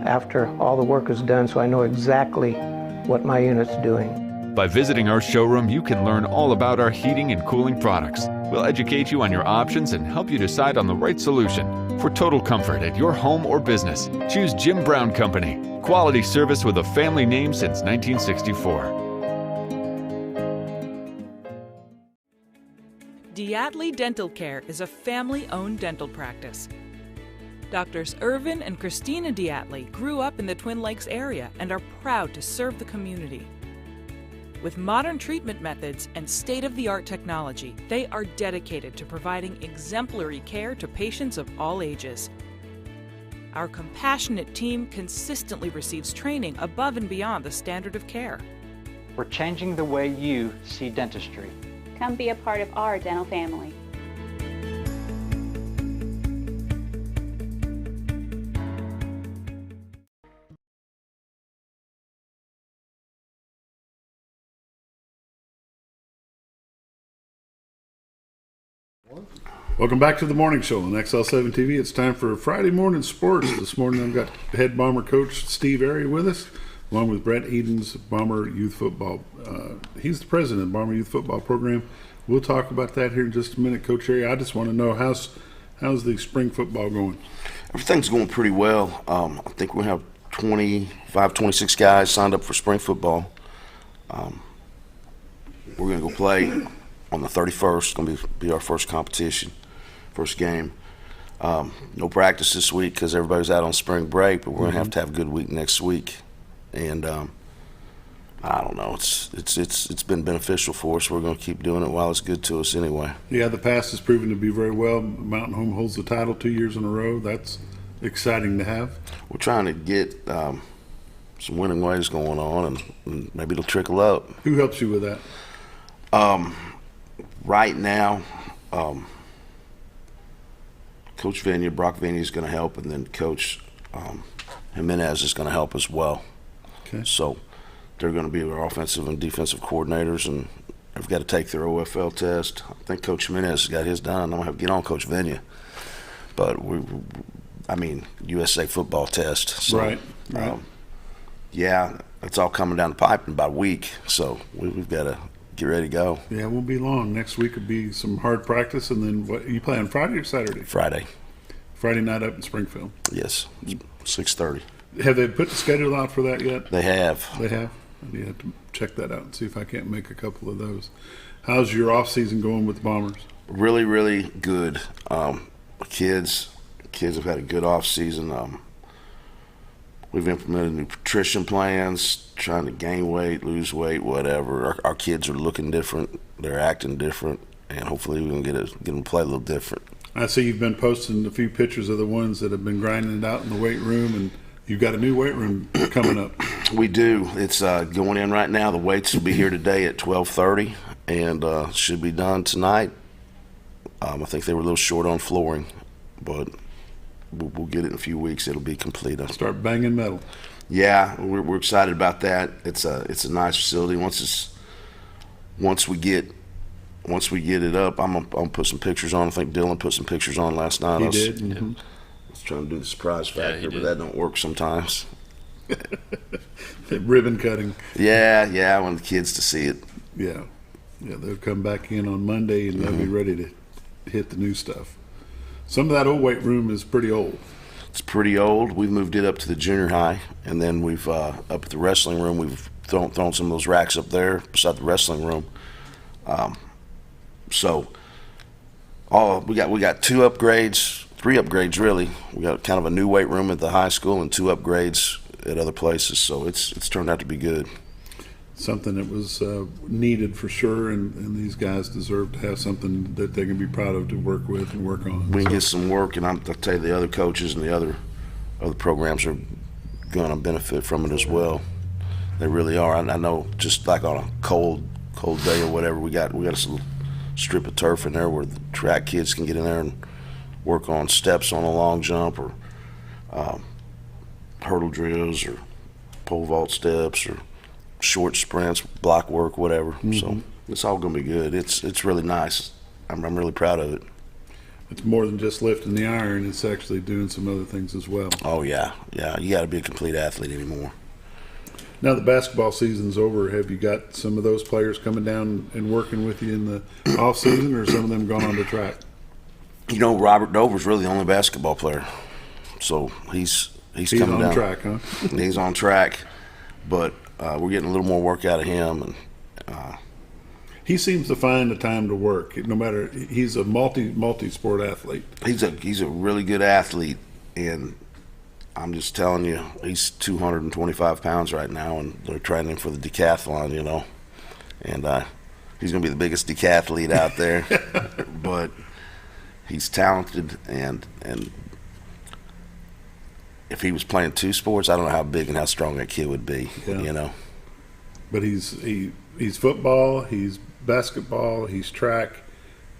after all the work is done so I know exactly what my unit's doing.
By visiting our showroom, you can learn all about our heating and cooling products. We'll educate you on your options and help you decide on the right solution. For total comfort at your home or business, choose Jim Brown Company. Quality service with a family name since 1964.
Diatley Dental Care is a family-owned dental practice. Doctors Irvin and Christina Diatley grew up in the Twin Lakes area and are proud to serve the community. With modern treatment methods and state-of-the-art technology, they are dedicated to providing exemplary care to patients of all ages. Our compassionate team consistently receives training above and beyond the standard of care.
We're changing the way you see dentistry.
Come be a part of our dental family.
Welcome back to the morning show on XL7-TV. It's time for Friday Morning Sports. This morning I've got head Bomber coach Steve Airy with us, along with Brent Eden's Bomber Youth Football. He's the president of the Bomber Youth Football Program. We'll talk about that here in just a minute, Coach Airy. I just want to know how's the spring football going?
Everything's going pretty well. I think we have 25, 26 guys signed up for spring football. We're going to go play on the 31st. It's going to be our first competition, first game. No practice this week because everybody's out on spring break, but we're going to have a good week next week. And I don't know. It's been beneficial for us. We're going to keep doing it while it's good to us anyway.
Yeah, the past has proven to be very well. Mountain Home holds the title 2 years in a row. That's exciting to have.
We're trying to get some winning ways going on, and maybe it'll trickle up.
Who helps you with that?
Right now, Coach Brock Venia is going to help, and then Coach Jimenez is going to help as well.
Okay.
So they're going to be our offensive and defensive coordinators, and they've got to take their OFL test. I think Coach Jimenez has got his done. I'm going to have to get on Coach Venia. But USA football test. So,
right.
Yeah, it's all coming down the pipe in about a week, so we've got to get ready to go.
Yeah, it won't be long. Next week will be some hard practice, and then what? You play on Friday or Saturday?
Friday.
Friday night up in Springfield.
Yes, 6:30.
Have they put the schedule out for that yet?
They have.
They have? You have to check that out and see if I can't make a couple of those. How's your off season going with the Bombers?
Really, really good. Kids have had a good off season. We've implemented nutrition plans, trying to gain weight, lose weight, whatever. Our kids are looking different. They're acting different, and hopefully we can get them to play a little different.
I see you've been posting a few pictures of the ones that have been grinding it out in the weight room and You've got a new weight room coming up.
We do. It's going in right now. The weights will be here today at 12:30, and should be done tonight. I think they were a little short on flooring, but we'll get it in a few weeks. It'll be complete.
Start banging metal.
Yeah, we're excited about that. It's a nice facility. Once we get it up, I'm gonna put some pictures on. I think Dylan put some pictures on last night.
He did. Mm-hmm.
I was trying to do the surprise factor, but that don't work sometimes.
Ribbon cutting.
Yeah, I want the kids to see it.
Yeah, they'll come back in on Monday and they'll be ready to hit the new stuff. Some of that old weight room is pretty old.
It's pretty old. We've moved it up to the junior high, and then we've up at the wrestling room. We've thrown some of those racks up there beside the wrestling room. So we got 2 upgrades, 3 upgrades really. We got kind of a new weight room at the high school and 2 upgrades at other places. So it's turned out to be good.
Something that was needed for sure, and these guys deserve to have something that they can be proud of to work with and work on.
We can get some work, and I'll tell you, the other coaches and the other programs are going to benefit from it as well. They really are. I know, just like on a cold day or whatever, we got a little strip of turf in there where the track kids can get in there and work on steps on a long jump, or hurdle drills, or pole vault steps, or short sprints, block work, whatever. Mm-hmm. So it's all going to be good. It's really nice. I'm really proud of it.
It's more than just lifting the iron. It's actually doing some other things as well.
Oh, yeah. You got to be a complete athlete anymore.
Now the basketball season's over. Have you got some of those players coming down and working with you in the off season, or some of them gone on the track?
You know, Robert Dover's really the only basketball player. So he's coming down.
He's on track, huh?
He's on track. But we're getting a little more work out of him, and
he seems to find the time to work. No matter, he's a multi-sport athlete.
He's a really good athlete, and I'm just telling you, he's 225 pounds right now, and they're training him for the decathlon, you know, and he's going to be the biggest decathlete out there. But he's talented, and if he was playing 2 sports, I don't know how big and how strong that kid would be, you know.
But he's football, he's basketball, he's track,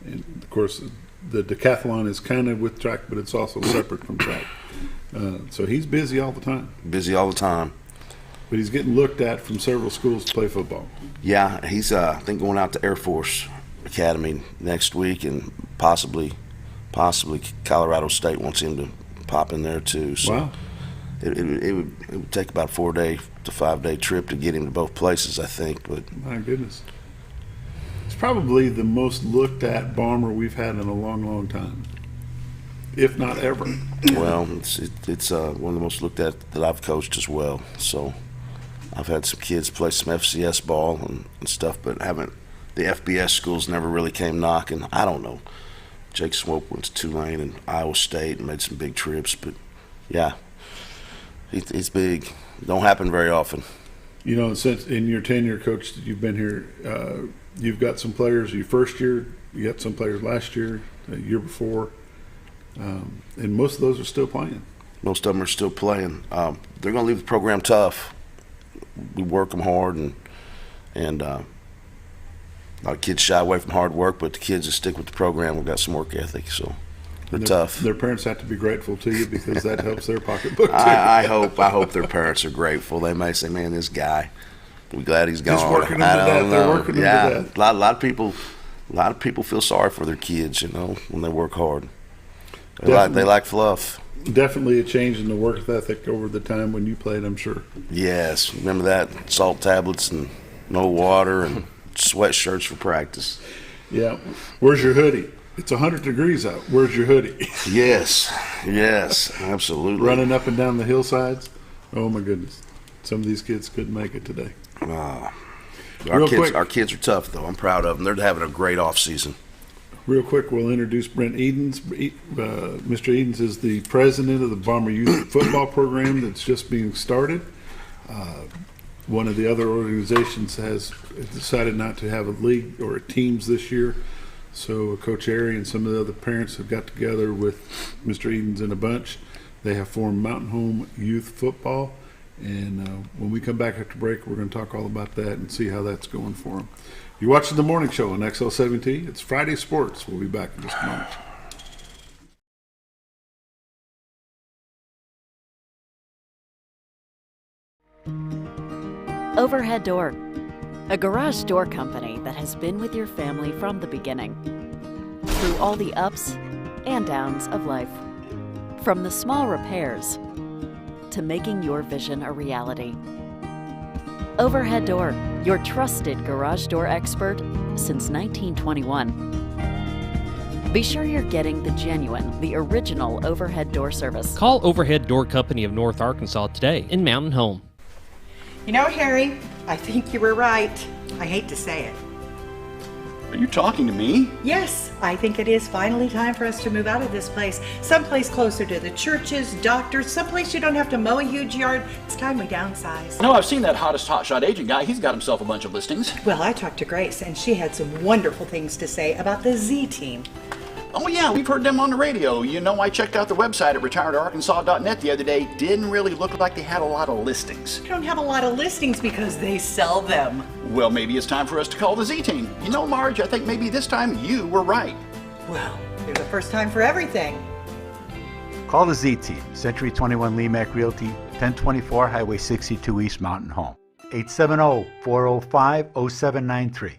and of course the decathlon is kind of with track, but it's also separate from track. So he's busy all the time. But he's getting looked at from several schools to play football.
Yeah, he's I think going out to Air Force Academy next week, and possibly Colorado State wants him to pop in there too. So
wow.
It would take about a 4-day to 5-day trip to get him to both places, I think. But
my goodness, it's probably the most looked at bomber we've had in a long time, if not ever.
Well, it's one of the most looked at that I've coached as well. So I've had some kids play some FCS ball and stuff, but the FBS schools never really came knocking. I don't know. Jake Swope went to Tulane and Iowa State and made some big trips, but yeah, it's big. It don't happen very often.
You know, since in your tenure, Coach, that you've been here, you've got some players your first year, you got some players last year, the year before, and most of those are still playing.
Most of them are still playing. They're going to leave the program tough. We work them hard, and a lot of kids shy away from hard work, but the kids that stick with the program, we've got some work ethic, so they're tough.
Their parents have to be grateful to you because that helps their pocketbook too.
I hope their parents are grateful. They may say, "Man, this guy, we're glad he's gone."
Just working them to death. They're working them to death.
A lot of people feel sorry for their kids, you know, when they work hard. They like fluff.
Definitely a change in the work ethic over the time when you played, I'm sure.
Yes, remember that? Salt tablets and no water and sweatshirts for practice.
Yeah. Where's your hoodie? It's 100 degrees out. Where's your hoodie?
Yes, absolutely.
Running up and down the hillsides. Oh my goodness. Some of these kids couldn't make it today.
Our kids are tough, though. I'm proud of them. They're having a great off season.
Real quick, we'll introduce Brent Edens. Mr. Edens is the president of the Bomber Youth Football Program that's just being started. One of the other organizations has decided not to have a league or teams this year. So Coach Airy and some of the other parents have got together with Mr. Edens and a bunch They have formed Mountain Home Youth Football, and when we come back after break, we're going to talk all about that and see how that's going for them. You're watching the morning show on XL7-TV. It's Friday Sports. We'll be back in just a
moment. Overhead Door, a garage door company that has been with your family from the beginning, through all the ups and downs of life. From the small repairs to making your vision a reality. Overhead Door, your trusted garage door expert since 1921. Be sure you're getting the genuine, the original overhead door service.
Call Overhead Door Company of North Arkansas today in Mountain Home.
You know, Harry, I think you were right. I hate to say it.
Are you talking to me?
Yes, I think it is finally time for us to move out of this place. Someplace closer to the churches, doctors, someplace you don't have to mow a huge yard. It's time we downsize.
No, I've seen that hottest hotshot agent guy. He's got himself a bunch of listings.
Well, I talked to Grace, and she had some wonderful things to say about the Z Team.
Oh yeah, we've heard them on the radio. You know, I checked out the website at retiredarkansas.net the other day. Didn't really look like they had a lot of listings.
They don't have a lot of listings because they sell them.
Well, maybe it's time for us to call the Z Team. You know, Marge, I think maybe this time you were right.
Well, there's a first time for everything.
Call the Z Team, Century 21 LeMac Realty, 1024 Highway 62 East Mountain Home. 870-405-0793.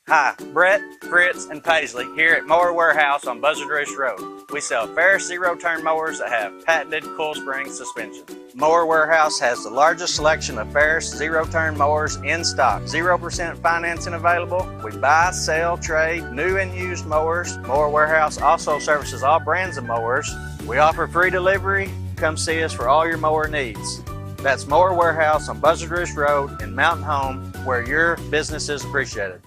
Hi, Brett, Fritz, and Paisley here at Mower Warehouse on Buzzard Roost Road. We sell Ferris zero-turn mowers that have patented coil spring suspension. Mower Warehouse has the largest selection of Ferris zero-turn mowers in stock. 0% financing available. We buy, sell, trade new and used mowers. Mower Warehouse also services all brands of mowers. We offer free delivery. Come see us for all your mower needs. That's Mower Warehouse on Buzzard Roost Road in Mountain Home, where your business is appreciated.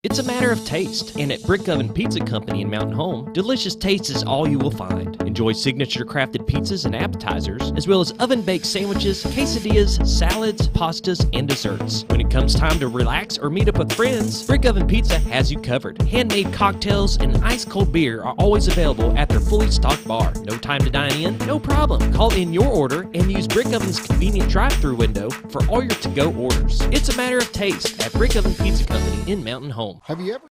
It's a matter of taste, and at Brick Oven Pizza Company in Mountain Home, delicious taste is all you will find. Enjoy signature crafted pizzas and appetizers, as well as oven-baked sandwiches, quesadillas, salads, pastas, and desserts. When it comes time to relax or meet up with friends, Brick Oven Pizza has you covered. Handmade cocktails and ice-cold beer are always available at their fully stocked bar. No time to dine in? No problem. Call in your order and use Brick Oven's convenient drive-thru window for all your to-go orders. It's a matter of taste at Brick Oven Pizza Company in Mountain Home.
Have you ever?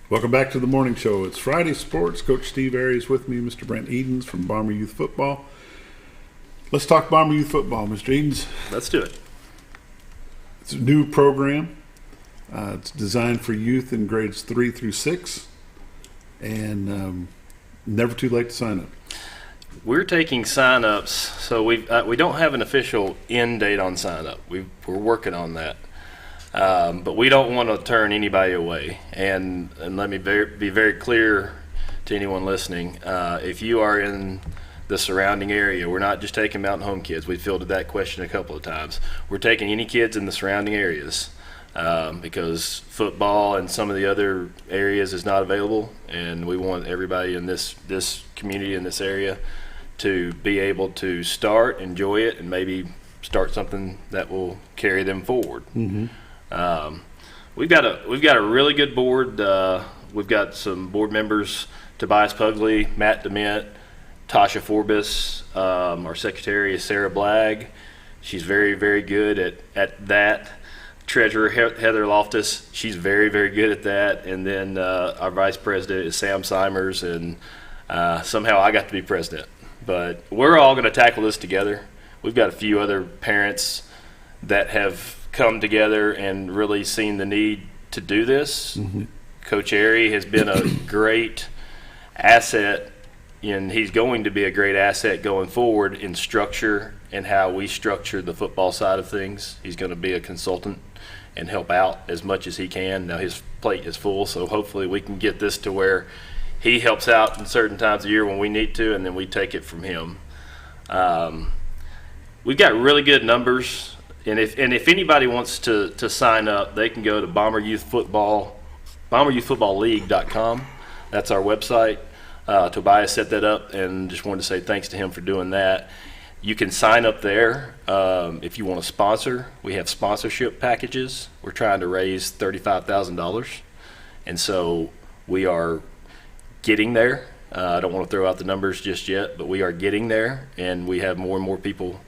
Welcome back to the morning show. It's Friday Sports. Coach Steve Aries with me, Mr. Brent Edens from Bomber Youth Football. Let's talk Bomber Youth Football, Mr. Edens.
Let's do it.
It's a new program. It's designed for youth in grades 3 through 6, and never too late to sign up.
We're taking sign-ups, so we don't have an official end date on sign-up. We're working on that, but we don't want to turn anybody away. And let me be very clear to anyone listening: if you are in the surrounding area, we're not just taking Mountain Home kids. We fielded that question a couple of times. We're taking any kids in the surrounding areas because football and some of the other areas is not available, and we want everybody in this community in this area to be able to start, enjoy it, and maybe start something that will carry them forward.
Mm-hmm.
We've got a really good board. We've got some board members: Tobias Pugley, Matt DeMint, Tasha Forbis. Our secretary is Sarah Blagg. She's very, very good at that. Treasurer Heather Loftus. She's very, very good at that. And then our vice president is Sam Simers, and somehow I got to be president. But we're all going to tackle this together. We've got a few other parents that have come together and really seen the need to do this.
Mm-hmm.
Coach Airy has been a great asset, and he's going to be a great asset going forward in structure and how we structure the football side of things. He's going to be a consultant and help out as much as he can. Now his plate is full, so hopefully we can get this to where he helps out in certain times of the year when we need to, and then we take it from him. We've got really good numbers, and if anybody wants to sign up, they can go to BomberYouthFootballLeague.com. That's our website. Tobias set that up, and just wanted to say thanks to him for doing that. You can sign up there. If you want to sponsor, we have sponsorship packages. We're trying to raise $35,000. And so we are getting there. I don't want to throw out the numbers just yet, but we are getting there. And we have more and more people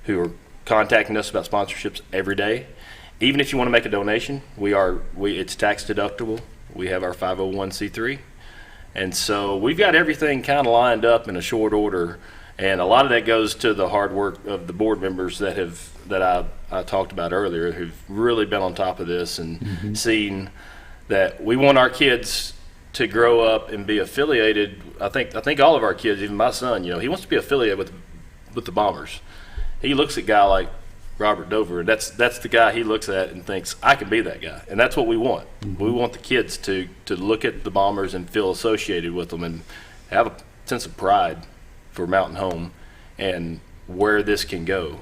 who are contacting us about sponsorships every day. Even if you want to make a donation, it's tax deductible. We have our 501c3. And so we've got everything kind of lined up in a short order. And a lot of that goes to the hard work of the board members that I talked about earlier, who've really been on top of this and seen that we want our kids to grow up and be affiliated. I think all of our kids, even my son, he wants to be affiliated with the Bombers. He looks at a guy like Robert Dover, and that's the guy he looks at and thinks, I can be that guy. And that's what we want. We want the kids to look at the Bombers and feel associated with them and have a sense of pride for Mountain Home and where this can go.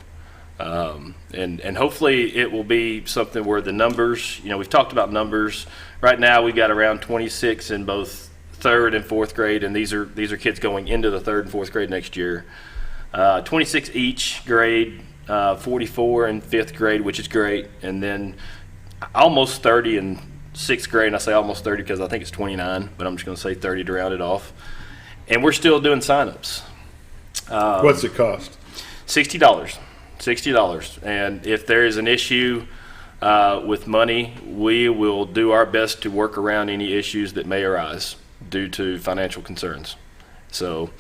And hopefully it will be something where the numbers, we've talked about numbers. Right now we've got around 26 in both third and fourth grade, and these are kids going into the third and fourth grade next year. 26 each grade, 44 in fifth grade, which is great, and then almost 30 in sixth grade. And I say almost 30 because I think it's 29, but I'm just going to say 30 to round it off. And we're still doing signups.
What's it cost?
$60. And if there is an issue with money, we will do our best to work around any issues that may arise due to financial concerns. So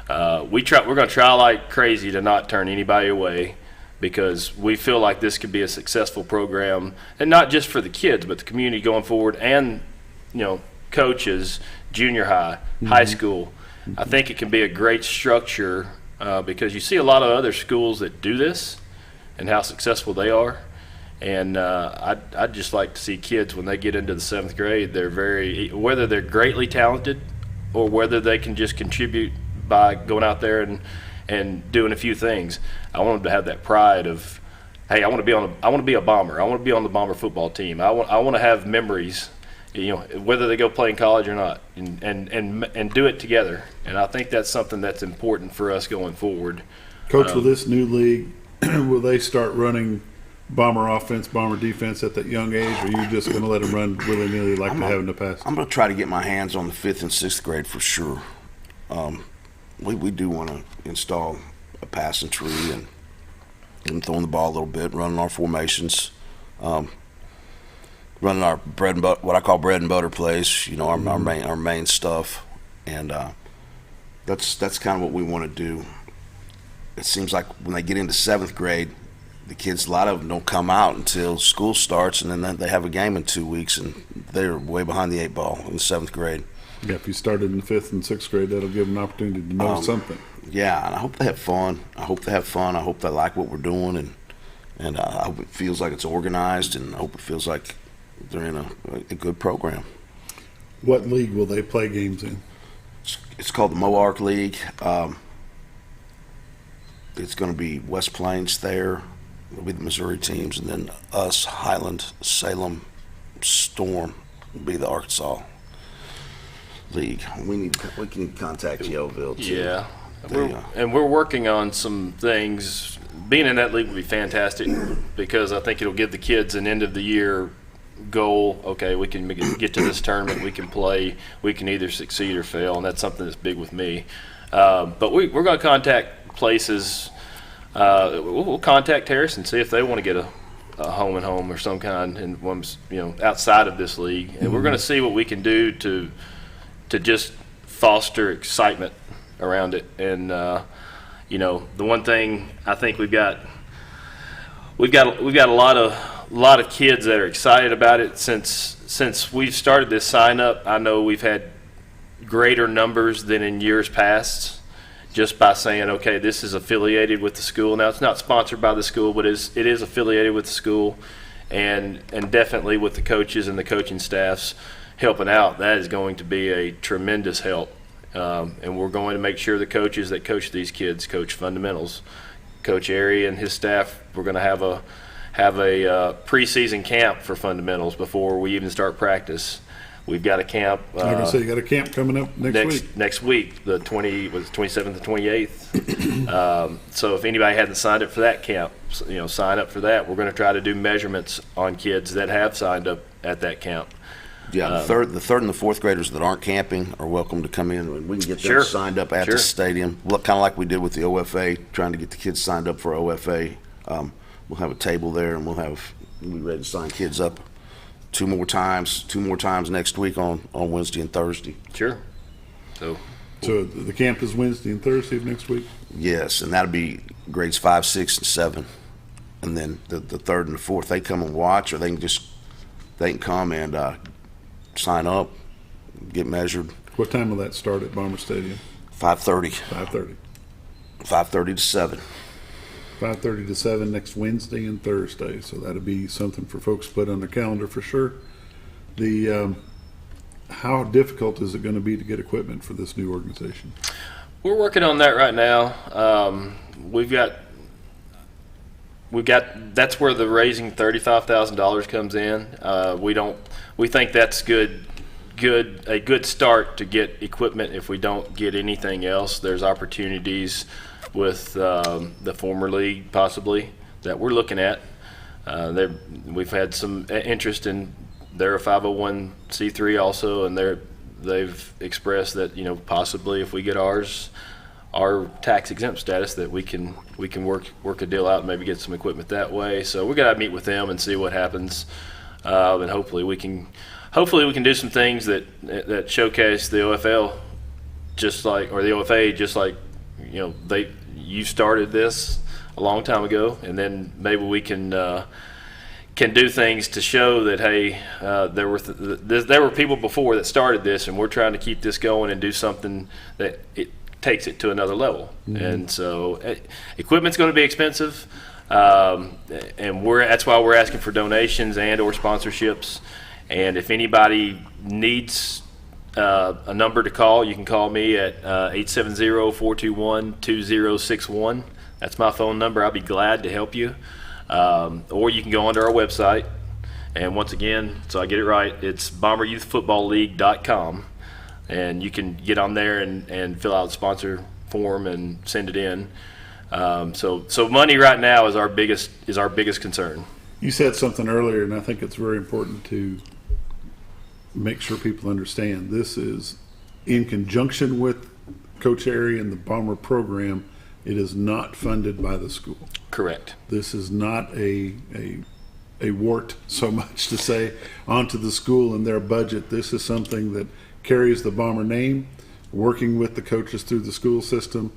we're going to try like crazy to not turn anybody away, because we feel like this could be a successful program, and not just for the kids, but the community going forward, and coaches, junior high, high school. I think it can be a great structure because you see a lot of other schools that do this and how successful they are. And I'd just like to see kids, when they get into the seventh grade, whether they're greatly talented or whether they can just contribute by going out there and doing a few things. I want them to have that pride of, hey, I want to be a Bomber. I want to be on the Bomber football team. I want to have memories, whether they go play in college or not, and do it together. And I think that's something that's important for us going forward.
Coach, with this new league, will they start running Bomber offense, Bomber defense at that young age, or are you just going to let them run willy-nilly like they have in the past?
I'm going to try to get my hands on the 5th and 6th grade for sure. We do want to install a passing tree and throwing the ball a little bit, running our formations, running our bread and butter, what I call bread and butter plays. Our main stuff, and that's kind of what we want to do. It seems like when they get into 7th grade, the kids, a lot of them don't come out until school starts, and then they have a game in 2 weeks, and they're way behind the 8 ball in 7th grade.
Yeah, if you started in the 5th and 6th grade, that'll give them an opportunity to know something.
Yeah, and I hope they have fun. I hope they like what we're doing, and I hope it feels like it's organized, and I hope it feels like they're in a good program.
What league will they play games in?
It's called the Moark League. It's going to be West Plains there. It'll be the Missouri teams, and then us, Highland, Salem, Storm will be the Arkansas league. We can contact Yellville too.
Yeah, we're working on some things. Being in that league would be fantastic, because I think it'll give the kids an end of the year goal. Okay, we can get to this tournament, we can play, we can either succeed or fail, and that's something that's big with me. But we're going to contact places. We'll contact Harris and see if they want to get a home and home or some kind, and outside of this league, and we're going to see what we can do to just foster excitement around it. And the one thing I think we've got a lot of kids that are excited about it. Since we've started this sign up, I know we've had greater numbers than in years past, just by saying, okay, this is affiliated with the school. Now, it's not sponsored by the school, but it is affiliated with the school, and definitely with the coaches and the coaching staffs helping out. That is going to be a tremendous help, and we're going to make sure the coaches that coach these kids coach fundamentals. Coach Airy and his staff, we're going to have a preseason camp for fundamentals before we even start practice. We've got a camp.
I was going to say, you got a camp coming up
Next week, the 27th to 28th. So if anybody hasn't signed up for that camp, sign up for that. We're going to try to do measurements on kids that have signed up at that camp.
Yeah, the third and the fourth graders that aren't camping are welcome to come in, and we can get them signed up at the stadium. Kind of like we did with the OFA, trying to get the kids signed up for OFA. We'll have a table there, and we'll be ready to sign kids up two more times next week on Wednesday and Thursday.
Sure. So
the camp is Wednesday and Thursday of next week?
Yes, and that'll be grades 5, 6, and 7. And then the third and the fourth, they come and watch, or they can come and sign up, get measured.
What time will that start at Bomber Stadium?
5:30. 5:30 to 7.
5:30 to 7 next Wednesday and Thursday. So that'll be something for folks to put on their calendar for sure. How difficult is it going to be to get equipment for this new organization?
We're working on that right now. We've got. That's where the raising $35,000 comes in. We think that's a good start to get equipment. If we don't get anything else, there's opportunities with the former league possibly that we're looking at. We've had some interest in. They're a 501c3 also, and they've expressed that possibly if we get our tax exempt status, that we can work a deal out and maybe get some equipment that way. So we got to meet with them and see what happens, and hopefully we can do some things that showcase the OFL, the OFA, just like you started this a long time ago, and then maybe we can do things to show that hey, there were people before that started this, and we're trying to keep this going and do something that it takes it to another level. Mm-hmm. And so equipment's going to be expensive, and that's why we're asking for donations and or sponsorships. And if anybody needs a number to call, you can call me at 870-421-2061. That's my phone number. I'll be glad to help you. Or you can go onto our website, and once again, so I get it right, it's bomberyouthfootballleague.com, and you can get on there and fill out the sponsor form and send it in. So money right now is our biggest concern.
You said something earlier, and I think it's very important to make sure people understand. This is in conjunction with Coach Airy and the Bomber program. It is not funded by the school.
Correct.
This is not a wart, so much to say, onto the school and their budget. This is something that carries the Bomber name, working with the coaches through the school system,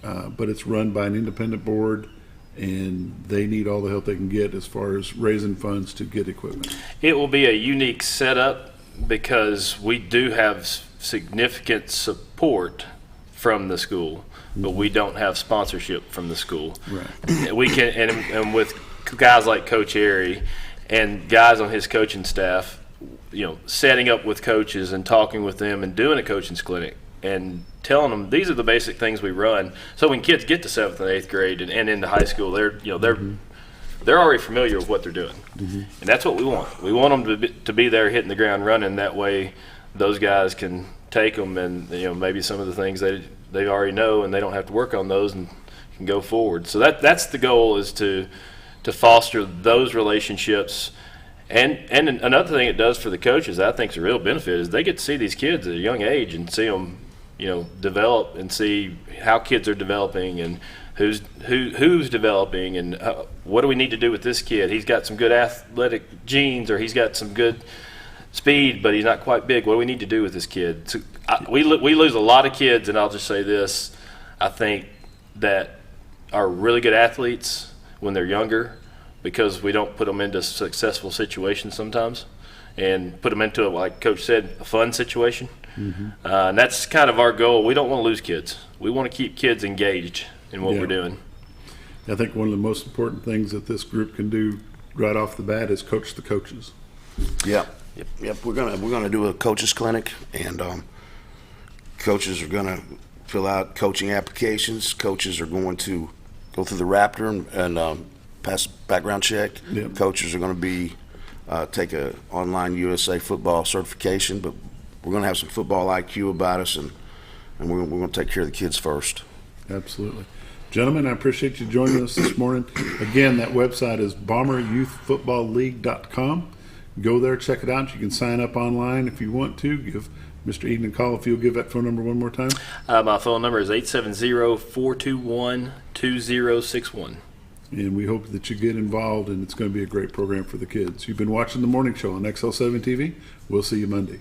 but it's run by an independent board, and they need all the help they can get as far as raising funds to get equipment.
It will be a unique setup because we do have significant support from the school, but we don't have sponsorship from the school.
Right.
We can, and with guys like Coach Airy and guys on his coaching staff, setting up with coaches and talking with them and doing a coaching's clinic and telling them these are the basic things we run. So when kids get to 7th and 8th grade and into high school, they're already familiar with what they're doing, and that's what we want. We want them to be there hitting the ground running. That way, those guys can take them and maybe some of the things they already know, and they don't have to work on those and can go forward. So that's the goal, is to foster those relationships. And another thing it does for the coaches that I think is a real benefit is they get to see these kids at a young age and see them develop and see how kids are developing and who's developing and what do we need to do with this kid. He's got some good athletic genes, or he's got some good speed, but he's not quite big. What do we need to do with this kid? So we lose a lot of kids, and I'll just say this. I think that are really good athletes when they're younger because we don't put them into successful situations sometimes and put them into, like Coach said, a fun situation. And that's kind of our goal. We don't want to lose kids. We want to keep kids engaged in what we're doing.
I think one of the most important things that this group can do right off the bat is coach the coaches.
Yep. We're gonna do a coaches clinic, and coaches are gonna fill out coaching applications. Coaches are going to go through the Raptor and pass a background check.
Yep.
Coaches are going to be take a online USA football certification, but we're going to have some football IQ about us, and we're going to take care of the kids first.
Absolutely. Gentlemen, I appreciate you joining us this morning. Again, that website is bomberyouthfootballleague.com. Go there, check it out. You can sign up online if you want to. Give Mr. Eden a call if you'll give that phone number one more time.
My phone number is 870-421-2061.
And we hope that you get involved, and it's going to be a great program for the kids. You've been watching The Morning Show on XL7-TV. We'll see you Monday.